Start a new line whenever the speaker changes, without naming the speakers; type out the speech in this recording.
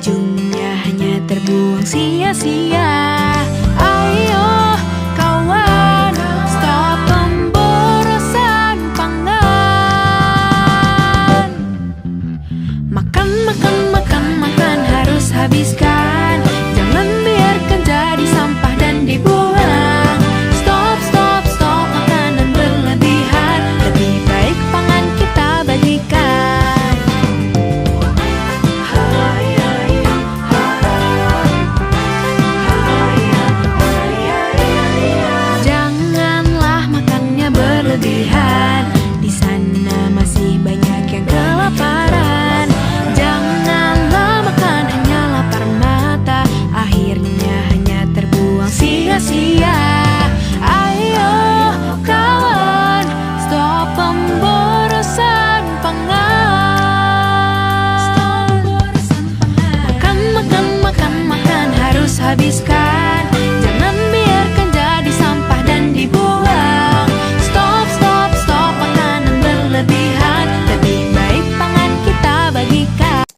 ujungnya hanya terbuang sia-sia. Ayo kawan, stop pemborosan pangan. Makan, makan, makan, makan, harus habiskan. Jangan biarkan jadi sampah dan dibuang. Stop, stop, stop makanan berlebihan. Lebih baik pangan kita bagikan. Janganlah makannya berlebihan. Di sana masih banyak yang kelaparan. Janganlah makan hanya lapar mata, akhirnya hanya terbuang sia-sia. Ayo kawan, stop pemborosan pangan. Makan, makan, makan, makan, harus habiskan.